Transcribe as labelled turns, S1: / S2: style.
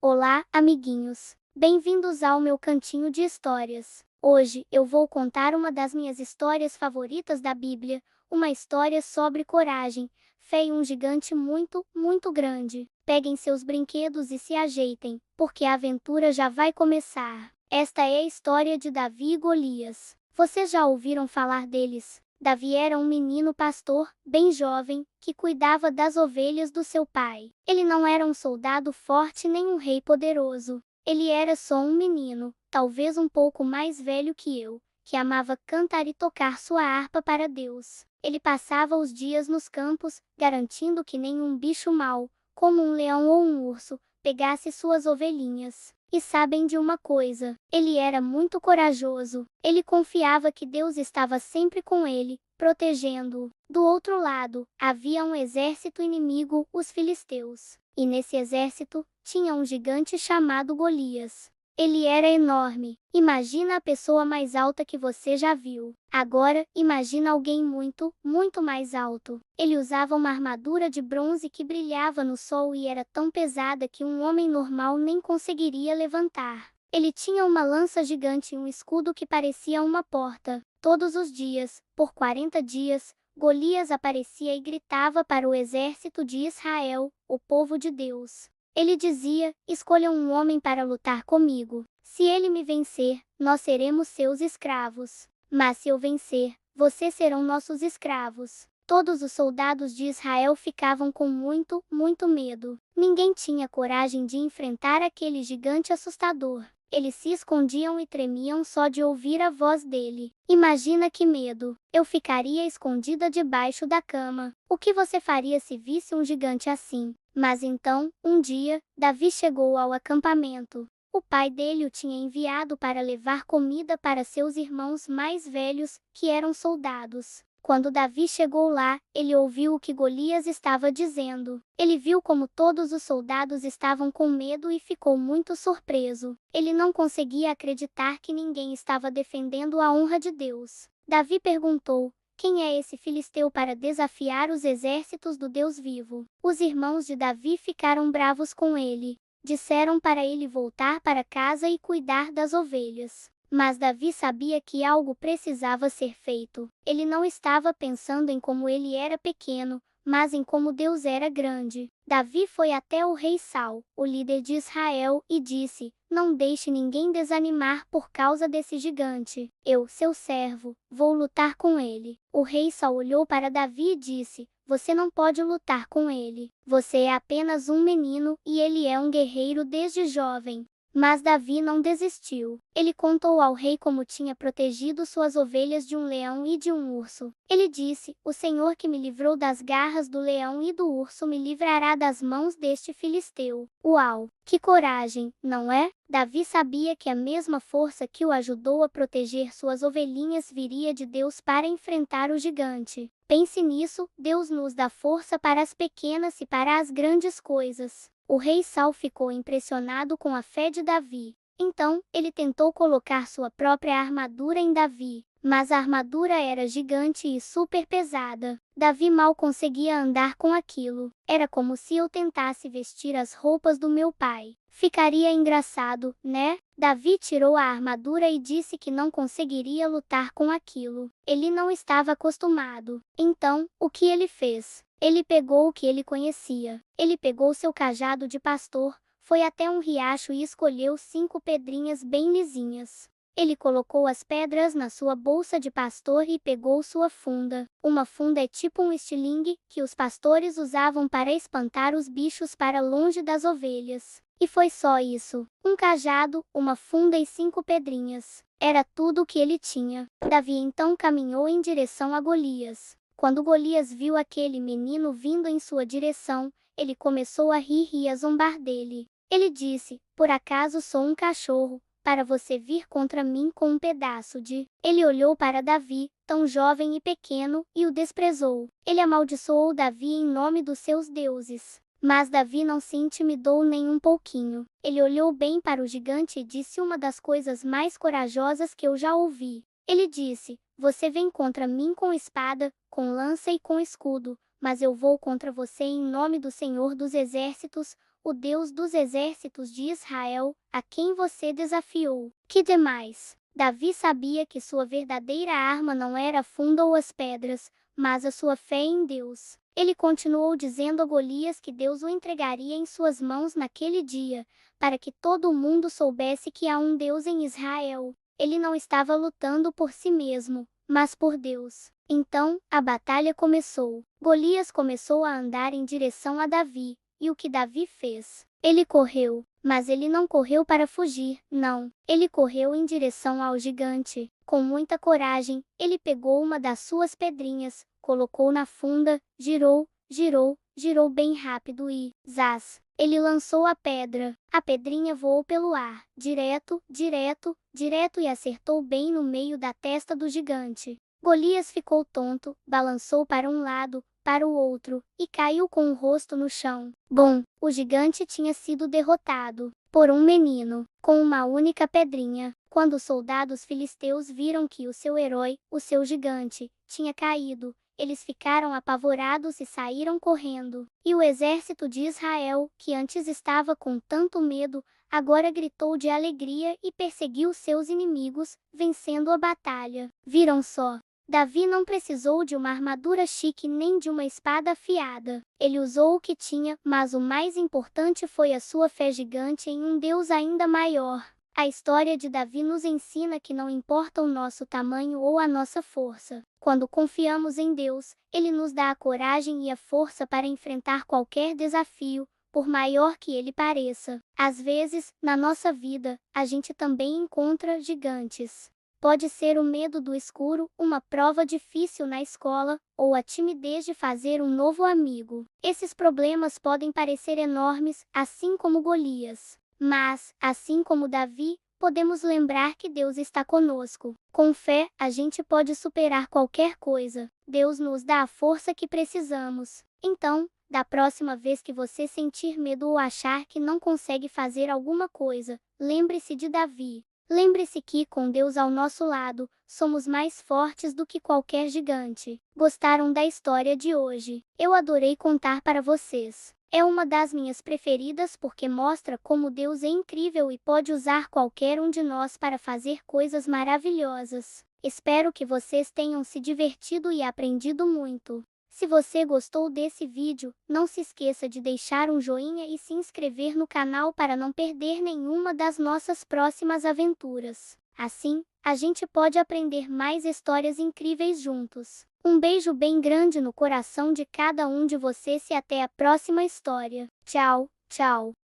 S1: Olá, amiguinhos! Bem-vindos ao meu cantinho de histórias. Hoje eu vou contar uma das minhas histórias favoritas da Bíblia, uma história sobre coragem, fé e um gigante muito, muito grande. Peguem seus brinquedos e se ajeitem, porque a aventura já vai começar. Esta é a história de Davi e Golias. Vocês já ouviram falar deles? Davi era um menino pastor, bem jovem, que cuidava das ovelhas do seu pai. Ele não era um soldado forte nem um rei poderoso. Ele era só um menino, talvez um pouco mais velho que eu, que amava cantar e tocar sua harpa para Deus. Ele passava os dias nos campos, garantindo que nenhum bicho mau, como um leão ou um urso, pegasse suas ovelhinhas. E sabem de uma coisa? Ele era muito corajoso. Ele confiava que Deus estava sempre com ele, protegendo-o. Do outro lado, havia um exército inimigo, os filisteus. E nesse exército, tinha um gigante chamado Golias. Ele era enorme. Imagina a pessoa mais alta que você já viu. Agora, imagina alguém muito, muito mais alto. Ele usava uma armadura de bronze que brilhava no sol e era tão pesada que um homem normal nem conseguiria levantar. Ele tinha uma lança gigante e um escudo que parecia uma porta. Todos os dias, por 40 dias, Golias aparecia e gritava para o exército de Israel, o povo de Deus. Ele dizia: escolha um homem para lutar comigo. Se ele me vencer, nós seremos seus escravos. Mas se eu vencer, vocês serão nossos escravos. Todos os soldados de Israel ficavam com muito, muito medo. Ninguém tinha coragem de enfrentar aquele gigante assustador. Eles se escondiam e tremiam só de ouvir a voz dele. Imagina que medo! Eu ficaria escondida debaixo da cama. O que você faria se visse um gigante assim? Mas então, um dia, Davi chegou ao acampamento. O pai dele o tinha enviado para levar comida para seus irmãos mais velhos, que eram soldados. Quando Davi chegou lá, ele ouviu o que Golias estava dizendo. Ele viu como todos os soldados estavam com medo e ficou muito surpreso. Ele não conseguia acreditar que ninguém estava defendendo a honra de Deus. Davi perguntou: quem é esse filisteu para desafiar os exércitos do Deus vivo? Os irmãos de Davi ficaram bravos com ele. Disseram para ele voltar para casa e cuidar das ovelhas. Mas Davi sabia que algo precisava ser feito. Ele não estava pensando em como ele era pequeno, mas em como Deus era grande. Davi foi até o rei Saul, o líder de Israel, e disse: não deixe ninguém desanimar por causa desse gigante. Eu, seu servo, vou lutar com ele. O rei Saul olhou para Davi e disse: você não pode lutar com ele. Você é apenas um menino, e ele é um guerreiro desde jovem. Mas Davi não desistiu. Ele contou ao rei como tinha protegido suas ovelhas de um leão e de um urso. Ele disse: o Senhor que me livrou das garras do leão e do urso me livrará das mãos deste filisteu. Uau! Que coragem, não é? Davi sabia que a mesma força que o ajudou a proteger suas ovelhinhas viria de Deus para enfrentar o gigante. Pense nisso, Deus nos dá força para as pequenas e para as grandes coisas. O rei Saul ficou impressionado com a fé de Davi. Então, ele tentou colocar sua própria armadura em Davi, mas a armadura era gigante e super pesada. Davi mal conseguia andar com aquilo. Era como se eu tentasse vestir as roupas do meu pai. Ficaria engraçado, né? Davi tirou a armadura e disse que não conseguiria lutar com aquilo. Ele não estava acostumado. Então, o que ele fez? Ele pegou o que ele conhecia. Ele pegou seu cajado de pastor, foi até um riacho e escolheu 5 pedrinhas bem lisinhas. Ele colocou as pedras na sua bolsa de pastor e pegou sua funda. Uma funda é tipo um estilingue, que os pastores usavam para espantar os bichos para longe das ovelhas. E foi só isso. Um cajado, uma funda e 5 pedrinhas. Era tudo o que ele tinha. Davi então caminhou em direção a Golias. Quando Golias viu aquele menino vindo em sua direção, ele começou a rir e a zombar dele. Ele disse: por acaso sou um cachorro, para você vir contra mim com um pedaço de... Ele olhou para Davi, tão jovem e pequeno, e o desprezou. Ele amaldiçoou Davi em nome dos seus deuses. Mas Davi não se intimidou nem um pouquinho. Ele olhou bem para o gigante e disse uma das coisas mais corajosas que eu já ouvi. Ele disse: você vem contra mim com espada, com lança e com escudo, mas eu vou contra você em nome do Senhor dos Exércitos, o Deus dos exércitos de Israel, a quem você desafiou. Que demais! Davi sabia que sua verdadeira arma não era a funda ou as pedras, mas a sua fé em Deus. Ele continuou dizendo a Golias que Deus o entregaria em suas mãos naquele dia, para que todo mundo soubesse que há um Deus em Israel. Ele não estava lutando por si mesmo, mas por Deus. Então, a batalha começou. Golias começou a andar em direção a Davi, e o que Davi fez? Ele correu, mas ele não correu para fugir, não. Ele correu em direção ao gigante. Com muita coragem, ele pegou uma das suas pedrinhas, colocou na funda, girou, girou, girou bem rápido e, zás! Ele lançou a pedra. A pedrinha voou pelo ar, direto, direto, direto e acertou bem no meio da testa do gigante. Golias ficou tonto, balançou para um lado, para o outro, e caiu com o rosto no chão. Bom, o gigante tinha sido derrotado por um menino, com uma única pedrinha. Quando os soldados filisteus viram que o seu herói, o seu gigante, tinha caído, eles ficaram apavorados e saíram correndo. E o exército de Israel, que antes estava com tanto medo, agora gritou de alegria e perseguiu seus inimigos, vencendo a batalha. Viram só? Davi não precisou de uma armadura chique nem de uma espada afiada. Ele usou o que tinha, mas o mais importante foi a sua fé gigante em um Deus ainda maior. A história de Davi nos ensina que não importa o nosso tamanho ou a nossa força. Quando confiamos em Deus, Ele nos dá a coragem e a força para enfrentar qualquer desafio, por maior que ele pareça. Às vezes, na nossa vida, a gente também encontra gigantes. Pode ser o medo do escuro, uma prova difícil na escola, ou a timidez de fazer um novo amigo. Esses problemas podem parecer enormes, assim como Golias. Mas, assim como Davi, podemos lembrar que Deus está conosco. Com fé, a gente pode superar qualquer coisa. Deus nos dá a força que precisamos. Então, da próxima vez que você sentir medo ou achar que não consegue fazer alguma coisa, lembre-se de Davi. Lembre-se que, com Deus ao nosso lado, somos mais fortes do que qualquer gigante. Gostaram da história de hoje? Eu adorei contar para vocês. É uma das minhas preferidas porque mostra como Deus é incrível e pode usar qualquer um de nós para fazer coisas maravilhosas. Espero que vocês tenham se divertido e aprendido muito. Se você gostou desse vídeo, não se esqueça de deixar um joinha e se inscrever no canal para não perder nenhuma das nossas próximas aventuras. Assim, a gente pode aprender mais histórias incríveis juntos. Um beijo bem grande no coração de cada um de vocês e até a próxima história. Tchau, tchau.